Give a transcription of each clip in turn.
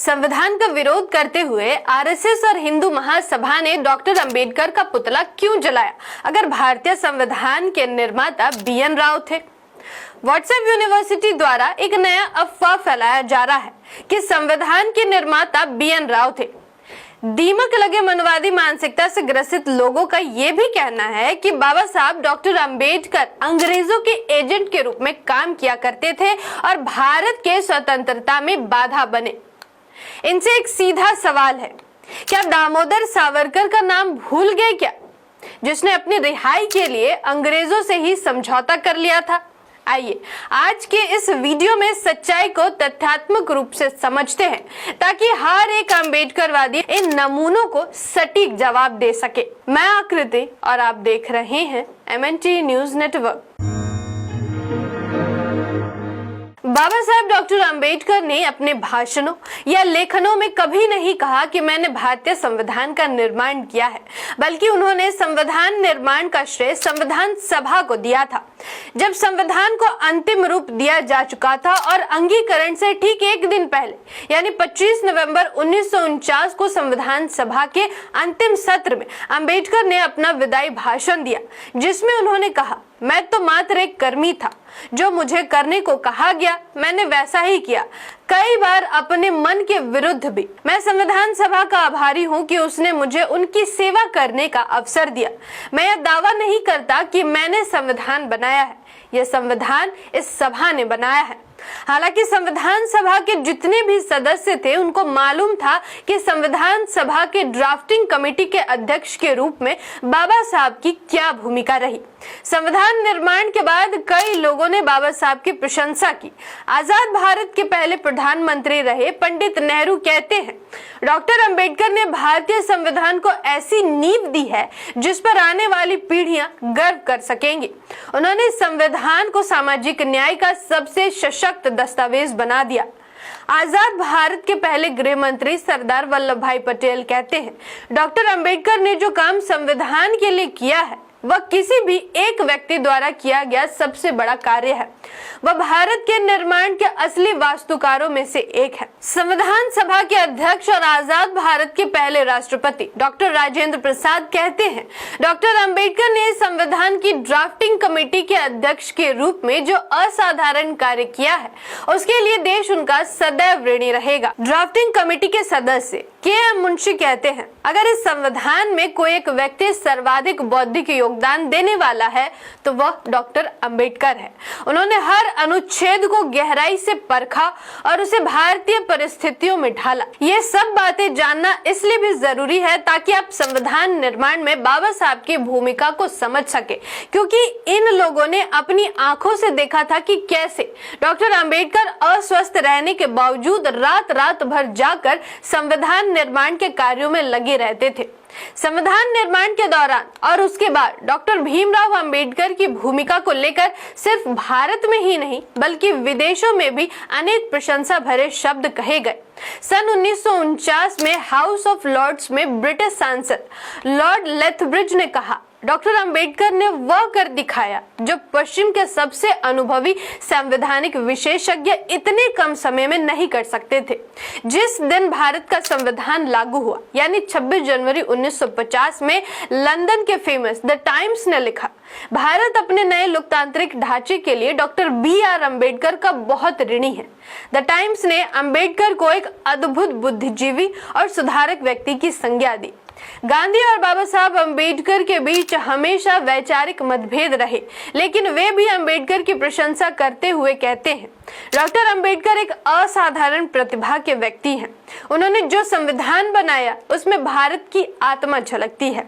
संविधान का विरोध करते हुए आरएसएस और हिंदू महासभा ने डॉक्टर अंबेडकर का पुतला क्यों जलाया, अगर भारतीय संविधान के निर्माता बीएन राव थे। व्हाट्सएप यूनिवर्सिटी द्वारा एक नया अफवाह फैलाया जा रहा है कि संविधान के निर्माता बीएन राव थे। दीमक लगे मनवादी मानसिकता से ग्रसित लोगों का यह भी कहना है कि बाबा साहब डॉक्टर अंबेडकर अंग्रेजों के एजेंट के रूप में काम किया करते थे और भारत के स्वतंत्रता में बाधा बने। इनसे एक सीधा सवाल है, क्या दामोदर सावरकर का नाम भूल गए क्या, जिसने अपनी रिहाई के लिए अंग्रेजों से ही समझौता कर लिया था। आइए आज के इस वीडियो में सच्चाई को तथ्यात्मक रूप से समझते हैं, ताकि हर एक अम्बेडकरवादी इन नमूनों को सटीक जवाब दे सके। मैं आकृति और आप देख रहे हैं MNT न्यूज नेटवर्क। बाबा साहब डॉक्टर अंबेडकर ने अपने भाषणों या लेखनों में कभी नहीं कहा कि मैंने भारतीय संविधान का निर्माण किया है, बल्कि उन्होंने संविधान निर्माण का श्रेय संविधान सभा को दिया था। जब संविधान को अंतिम रूप दिया जा चुका था और अंगीकरण से ठीक एक दिन पहले यानी 25 नवंबर 1949 को संविधान सभा के अंतिम सत्र में अंबेडकर ने अपना विदाई भाषण दिया, जिसमें उन्होंने कहा, मैं तो मात्र एक कर्मी था, जो मुझे करने को कहा गया मैंने वैसा ही किया, कई बार अपने मन के विरुद्ध भी। मैं संविधान सभा का आभारी हूं कि उसने मुझे उनकी सेवा करने का अवसर दिया। मैं यह दावा नहीं करता कि मैंने संविधान बनाया है, यह संविधान इस सभा ने बनाया है। हालांकि संविधान सभा के जितने भी सदस्य थे उनको मालूम था कि संविधान सभा के ड्राफ्टिंग कमेटी के अध्यक्ष के रूप में बाबा साहब की क्या भूमिका रही। संविधान निर्माण के बाद कई लोगों ने बाबा साहब की प्रशंसा की। आजाद भारत के पहले प्रधानमंत्री रहे पंडित नेहरू कहते हैं, डॉक्टर अंबेडकर ने भारतीय संविधान को ऐसी नींव दी है जिस पर आने वाली पीढ़ियां गर्व कर सकेंगी। उन्होंने संविधान को सामाजिक न्याय का सबसे सशक्त दस्तावेज बना दिया। आजाद भारत के पहले गृह मंत्री सरदार वल्लभ भाई पटेल कहते हैं, डॉक्टर अंबेडकर ने जो काम संविधान के लिए किया है वह किसी भी एक व्यक्ति द्वारा किया गया सबसे बड़ा कार्य है। वह भारत के निर्माण के असली वास्तुकारों में से एक है। संविधान सभा के अध्यक्ष और आजाद भारत के पहले राष्ट्रपति डॉक्टर राजेंद्र प्रसाद कहते हैं, डॉक्टर अंबेडकर ने संविधान की ड्राफ्टिंग कमेटी के अध्यक्ष के रूप में जो असाधारण कार्य किया है, उसके लिए देश उनका सदैव ऋणी रहेगा। ड्राफ्टिंग कमेटी के सदस्य KM मुंशी कहते हैं, अगर इस संविधान में कोई एक व्यक्ति सर्वाधिक बौद्धिक योगदान देने वाला है तो वह डॉक्टर अंबेडकर है। उन्होंने हर अनुच्छेद को गहराई से परखा और उसे भारतीय परिस्थितियों में ढाला। ये सब बातें जानना इसलिए भी जरूरी है ताकि आप संविधान निर्माण में बाबा साहब की भूमिका को समझ सके, क्योंकि इन लोगों ने अपनी आंखों से देखा था कि कैसे डॉक्टर अंबेडकर अस्वस्थ रहने के बावजूद रात रात भर जाकर संविधान निर्माण के कार्यों में लगे रहते थे। संविधान निर्माण के दौरान और उसके बाद डॉक्टर भीमराव अंबेडकर की भूमिका को लेकर सिर्फ भारत में ही नहीं बल्कि विदेशों में भी अनेक प्रशंसा भरे शब्द कहे गए। सन 1949 में हाउस ऑफ लॉर्ड्स में ब्रिटिश सांसद लॉर्ड लेथब्रिज ने कहा, डॉक्टर अंबेडकर ने वह कर दिखाया जो पश्चिम के सबसे अनुभवी संवैधानिक विशेषज्ञ इतने कम समय में नहीं कर सकते थे। जिस दिन भारत का संविधान लागू हुआ यानी 26 जनवरी 1950 में लंदन के फेमस द टाइम्स ने लिखा, भारत अपने नए लोकतांत्रिक ढांचे के लिए डॉक्टर BR अंबेडकर का बहुत ऋणी है। द टाइम्स ने अंबेडकर को एक अद्भुत बुद्धिजीवी और सुधारक व्यक्ति की संज्ञा दी। गांधी और बाबा साहब अंबेडकर के बीच हमेशा वैचारिक मतभेद रहे, लेकिन वे भी अंबेडकर की प्रशंसा करते हुए कहते हैं, डॉक्टर अंबेडकर एक असाधारण प्रतिभा के व्यक्ति हैं। उन्होंने जो संविधान बनाया उसमें भारत की आत्मा झलकती है।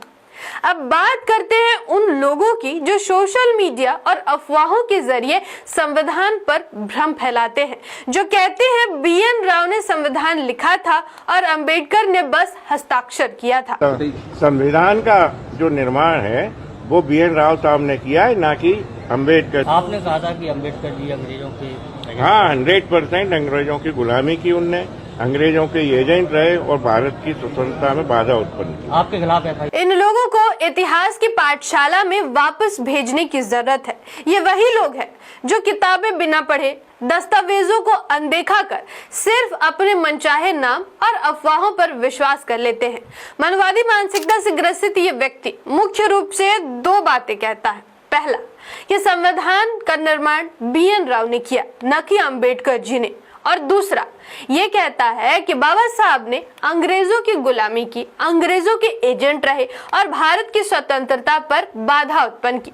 अब बात करते हैं उन लोगों की जो सोशल मीडिया और अफवाहों के जरिए संविधान पर भ्रम फैलाते हैं, जो कहते हैं BN राव ने संविधान लिखा था और अंबेडकर ने बस हस्ताक्षर किया था। संविधान का जो निर्माण है वो BN राव साहब ने किया है, ना कि अंबेडकर। आपने कहा था कि अंबेडकर जी अंग्रेजों के, हाँ 100% अंग्रेजों की गुलामी की उनने, अंग्रेजों के एजेंट रहे और भारत की स्वतंत्रता में बाधा उत्पन्न की। आपके खिलाफ FIR इन लोगों को इतिहास की पाठशाला में वापस भेजने की जरूरत है। ये वही लोग हैं जो किताबें बिना पढ़े, दस्तावेजों को अनदेखा कर सिर्फ अपने मनचाहे नाम और अफवाहों पर विश्वास कर लेते हैं। मनवादी मानसिकता से ग्रसित ये व्यक्ति मुख्य रूप से दो बातें कहता है। पहला, कि संविधान का निर्माण BN राव ने किया, न कि अंबेडकर जी ने। और दूसरा, ये कहता है कि बाबा साहब ने अंग्रेजों की गुलामी की, अंग्रेजों के एजेंट रहे और भारत की स्वतंत्रता पर बाधा उत्पन्न की।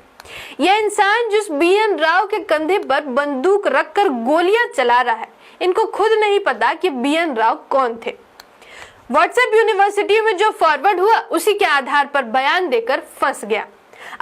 यह इंसान जिस BN राव के कंधे पर बंदूक रखकर गोलियां चला रहा है, इनको खुद नहीं पता कि BN राव कौन थे। व्हाट्सएप यूनिवर्सिटी में जो फॉरवर्ड हुआ उसी के आधार पर बयान देकर फंस गया।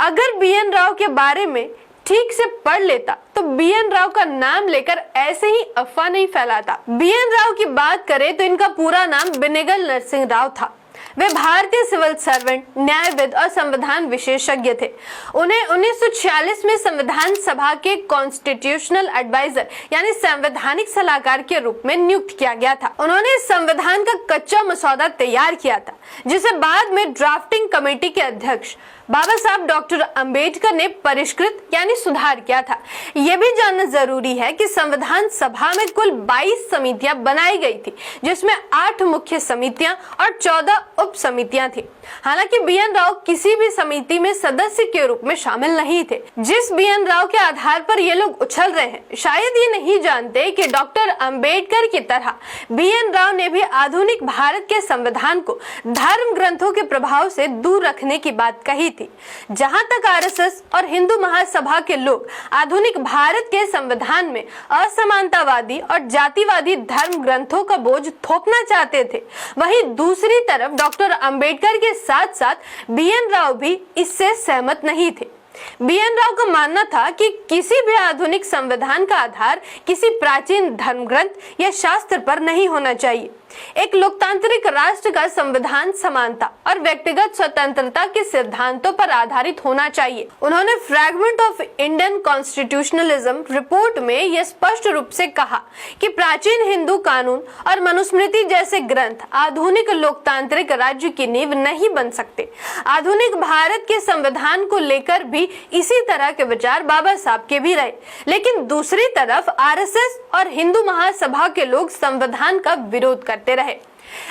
अगर BN राव के बारे में ठीक से पढ़ लेता तो BN राव का नाम लेकर ऐसे ही अफवाह नहीं फैलाता। BN राव की बात करें तो इनका पूरा नाम बेनेगल नरसिंह राव था। वे भारतीय सिविल सर्वेंट, न्यायविद और संविधान विशेषज्ञ थे। उन्हें 1946 में संविधान सभा के कॉन्स्टिट्यूशनल एडवाइजर यानी संवैधानिक सलाहकार के रूप में नियुक्त किया गया था। उन्होंने संविधान का कच्चा मसौदा तैयार किया था, जिसे बाद में ड्राफ्टिंग कमेटी के अध्यक्ष बाबा साहब डॉक्टर अंबेडकर ने परिष्कृत यानी सुधार किया था। यह भी जानना जरूरी है कि संविधान सभा में कुल 22 समितियां बनाई गई थी, जिसमें 8 मुख्य समितियां और 14 उप समितियां थी। हालांकि BN राव किसी भी समिति में सदस्य के रूप में शामिल नहीं थे। जिस BN राव के आधार पर ये लोग उछल रहे हैं, शायद ये नहीं जानते कि डॉक्टर अंबेडकर की तरह BN राव ने भी आधुनिक भारत के संविधान को धर्म ग्रंथों के प्रभाव से दूर रखने की बात कही थी। जहां तक RSS और हिंदू महासभा के लोग आधुनिक भारत के संविधान में असमानतावादी और जातिवादी धर्म ग्रंथों का बोझ थोपना चाहते थे, वहीं दूसरी तरफ डॉक्टर अंबेडकर के साथ साथ BN राव भी इससे सहमत नहीं थे। BN राव का मानना था कि किसी भी आधुनिक संविधान का आधार किसी प्राचीन धर्म ग्रंथ या शास्त्र पर नहीं होना चाहिए। एक लोकतांत्रिक राष्ट्र का संविधान समानता और व्यक्तिगत स्वतंत्रता के सिद्धांतों पर आधारित होना चाहिए। उन्होंने fragment of Indian constitutionalism report में यह स्पष्ट रूप से कहा कि प्राचीन हिंदू कानून और मनुस्मृति जैसे ग्रंथ आधुनिक लोकतांत्रिक राज्य की नींव नहीं बन सकते। आधुनिक भारत के संविधान को लेकर भी इसी तरह के विचार बाबा साहब के भी रहे, लेकिन दूसरी तरफ RSS और हिंदू महासभा के लोग संविधान का विरोध करते रहे।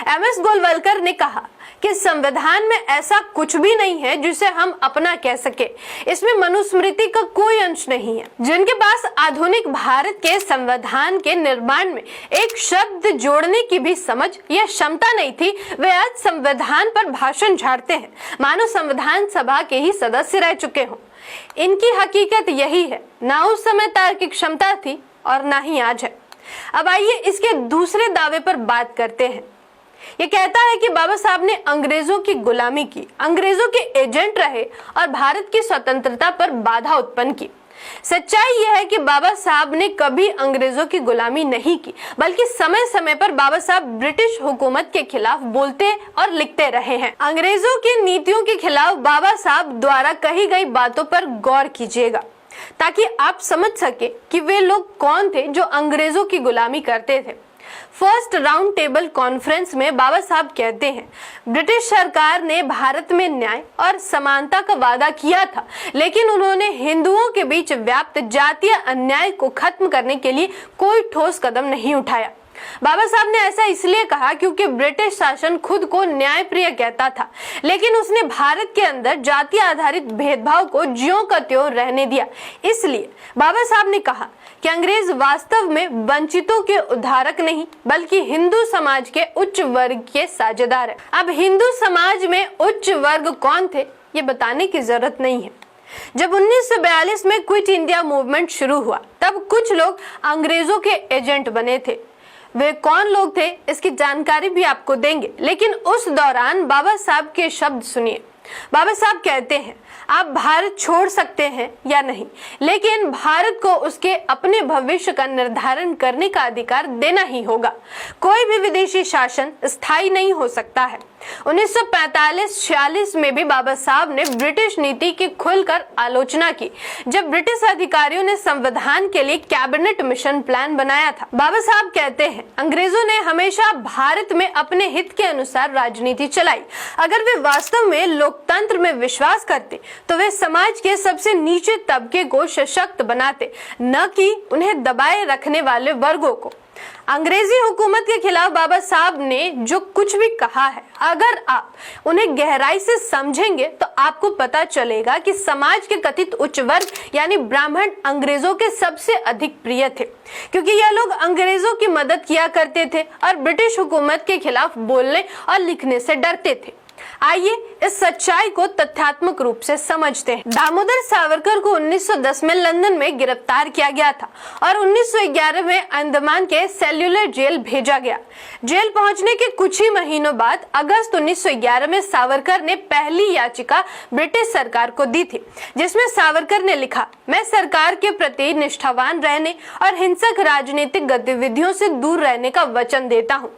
MS गोलवलकर ने कहा कि संविधान में ऐसा कुछ भी नहीं है जिसे हम अपना कह सके। इसमें मनुस्मृति का कोई अंश नहीं है। जिनके पास आधुनिक भारत के संविधान के निर्माण में एक शब्द जोड़ने की भी समझ या क्षमता नहीं थी, वे आज संविधान पर भाषण झाड़ते हैं मानो संविधान सभा के ही सदस्य रह चुके हों। इनकी हकीकत यही है, ना उस समय तार्किक क्षमता थी और ना ही आज है। अब आइए इसके दूसरे दावे पर बात करते हैं। ये कहता है कि बाबा साहब ने अंग्रेजों की गुलामी की, अंग्रेजों के एजेंट रहे और भारत की स्वतंत्रता पर बाधा उत्पन्न की। सच्चाई यह है कि बाबा साहब ने कभी अंग्रेजों की गुलामी नहीं की, बल्कि समय समय पर बाबा साहब ब्रिटिश हुकूमत के खिलाफ बोलते और लिखते रहे हैं। अंग्रेजों की नीतियों के खिलाफ बाबा साहब द्वारा कही गई बातों पर गौर कीजिएगा, ताकि आप समझ सके कि वे लोग कौन थे जो अंग्रेजों की गुलामी करते थे। फर्स्ट राउंड टेबल कॉन्फ्रेंस में बाबा साहब कहते हैं, ब्रिटिश सरकार ने भारत में न्याय और समानता का वादा किया था, लेकिन उन्होंने हिंदुओं के बीच व्याप्त जातीय अन्याय को खत्म करने के लिए कोई ठोस कदम नहीं उठाया। बाबा साहब ने ऐसा इसलिए कहा क्योंकि ब्रिटिश शासन खुद को न्यायप्रिय कहता था, लेकिन उसने भारत के अंदर जाति आधारित भेदभाव को ज्यों का त्यों रहने दिया। इसलिए बाबा साहब ने कहा कि अंग्रेज वास्तव में वंचितों के उद्धारक नहीं, बल्कि हिंदू समाज के उच्च वर्ग के साझेदार है। अब हिंदू समाज में उच्च वर्ग कौन थे ये बताने की जरूरत नहीं है। जब 1942 में क्विट इंडिया मूवमेंट शुरू हुआ, तब कुछ लोग अंग्रेजों के एजेंट बने थे। वे कौन लोग थे इसकी जानकारी भी आपको देंगे, लेकिन उस दौरान बाबा साहब के शब्द सुनिए। बाबा साहब कहते हैं, आप भारत छोड़ सकते हैं या नहीं, लेकिन भारत को उसके अपने भविष्य का निर्धारण करने का अधिकार देना ही होगा। कोई भी विदेशी शासन स्थायी नहीं हो सकता है। 1945-46 में भी बाबा साहब ने ब्रिटिश नीति की खुलकर आलोचना की, जब ब्रिटिश अधिकारियों ने संविधान के लिए कैबिनेट मिशन प्लान बनाया था। बाबा साहब कहते हैं, अंग्रेजों ने हमेशा भारत में अपने हित के अनुसार राजनीति चलाई। अगर वे वास्तव में लोकतंत्र में विश्वास करते तो वे समाज के सबसे नीचे तबके को सशक्त बनाते, न कि उन्हें दबाए रखने वाले वर्गों को। अंग्रेजी हुकूमत के खिलाफ बाबा साहब ने जो कुछ भी कहा है, अगर आप उन्हें गहराई से समझेंगे तो आपको पता चलेगा कि समाज के कथित उच्च वर्ग यानी ब्राह्मण अंग्रेजों के सबसे अधिक प्रिय थे, क्योंकि यह लोग अंग्रेजों की मदद किया करते थे और ब्रिटिश हुकूमत के खिलाफ बोलने और लिखने से डरते थे। आइए इस सच्चाई को तथ्यात्मक रूप से समझते हैं। दामोदर सावरकर को 1910 में लंदन में गिरफ्तार किया गया था और 1911 में अंडमान के सेल्युलर जेल भेजा गया। जेल पहुंचने के कुछ ही महीनों बाद अगस्त 1911 में सावरकर ने पहली याचिका ब्रिटिश सरकार को दी थी, जिसमें सावरकर ने लिखा, मैं सरकार के प्रति निष्ठावान रहने और हिंसक राजनीतिक गतिविधियों से दूर रहने का वचन देता हूँ।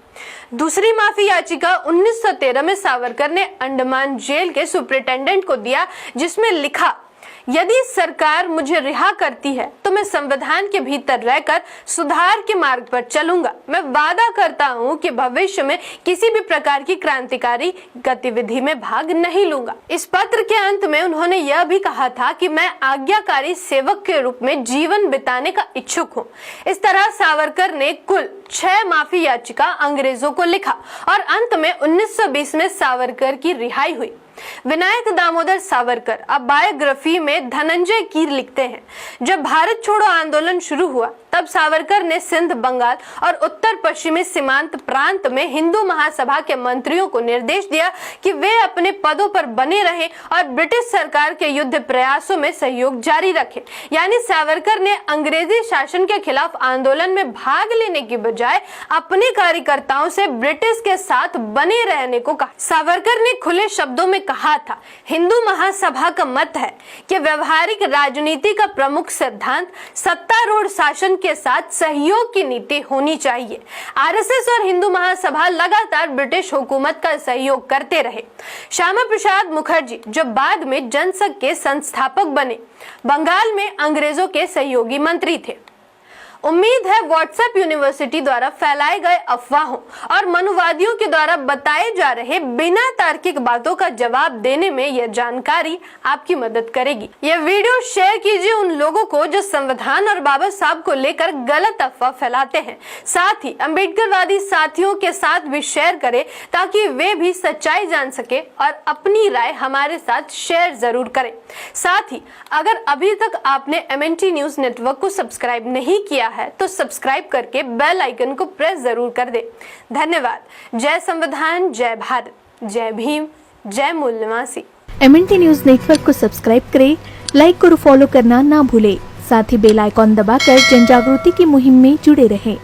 दूसरी माफी याचिका 1913 में सावरकर ने अंडमान जेल के सुपरिटेंडेंट को दिया, जिसमें लिखा, यदि सरकार मुझे रिहा करती है तो मैं संविधान के भीतर रहकर सुधार के मार्ग पर चलूंगा। मैं वादा करता हूं कि भविष्य में किसी भी प्रकार की क्रांतिकारी गतिविधि में भाग नहीं लूंगा। इस पत्र के अंत में उन्होंने यह भी कहा था कि मैं आज्ञाकारी सेवक के रूप में जीवन बिताने का इच्छुक हूं। इस तरह सावरकर ने कुल 6 माफी याचिका अंग्रेजों को लिखा और अंत में 1920 में सावरकर की रिहाई हुई। विनायक दामोदर सावरकर अब बायोग्राफी में धनंजय कीर लिखते हैं, जब भारत छोड़ो आंदोलन शुरू हुआ तब सावरकर ने सिंध, बंगाल और उत्तर पश्चिमी सीमांत प्रांत में हिंदू महासभा के मंत्रियों को निर्देश दिया कि वे अपने पदों पर बने रहें और ब्रिटिश सरकार के युद्ध प्रयासों में सहयोग जारी रखें। यानी सावरकर ने अंग्रेजी शासन के खिलाफ आंदोलन में भाग लेने की बजाय अपने कार्यकर्ताओं से ब्रिटिश के साथ बने रहने को कहा। सावरकर ने खुले शब्दों में कहा था, हिंदू महासभा का मत है कि व्यवहारिक राजनीति का प्रमुख सिद्धांत सत्तारूढ़ शासन के साथ सहयोग की नीति होनी चाहिए। आरएसएस और हिंदू महासभा लगातार ब्रिटिश हुकूमत का सहयोग करते रहे। श्यामा प्रसाद मुखर्जी जो बाद में जनसंघ के संस्थापक बने, बंगाल में अंग्रेजों के सहयोगी मंत्री थे। उम्मीद है व्हाट्सएप यूनिवर्सिटी द्वारा फैलाए गए अफवाहों और मनुवादियों के द्वारा बताए जा रहे बिना तार्किक बातों का जवाब देने में यह जानकारी आपकी मदद करेगी। यह वीडियो शेयर कीजिए उन लोगों को जो संविधान और बाबा साहब को लेकर गलत अफवाह फैलाते हैं। साथ ही अम्बेडकरवादी साथियों के साथ भी शेयर करें ताकि वे भी सच्चाई जान सके और अपनी राय हमारे साथ शेयर जरूर करें। साथ ही अगर अभी तक आपने MNT न्यूज नेटवर्क को सब्सक्राइब नहीं किया है तो सब्सक्राइब करके बेल आइकन को प्रेस जरूर कर दे। धन्यवाद। जय संविधान, जय भारत, जय भीम, जय मूल निवासी। MNT न्यूज नेटवर्क को सब्सक्राइब करें, लाइक और फॉलो करना ना भूलें। साथ ही बेल आइकॉन दबाकर जन जागृति की मुहिम में जुड़े रहें।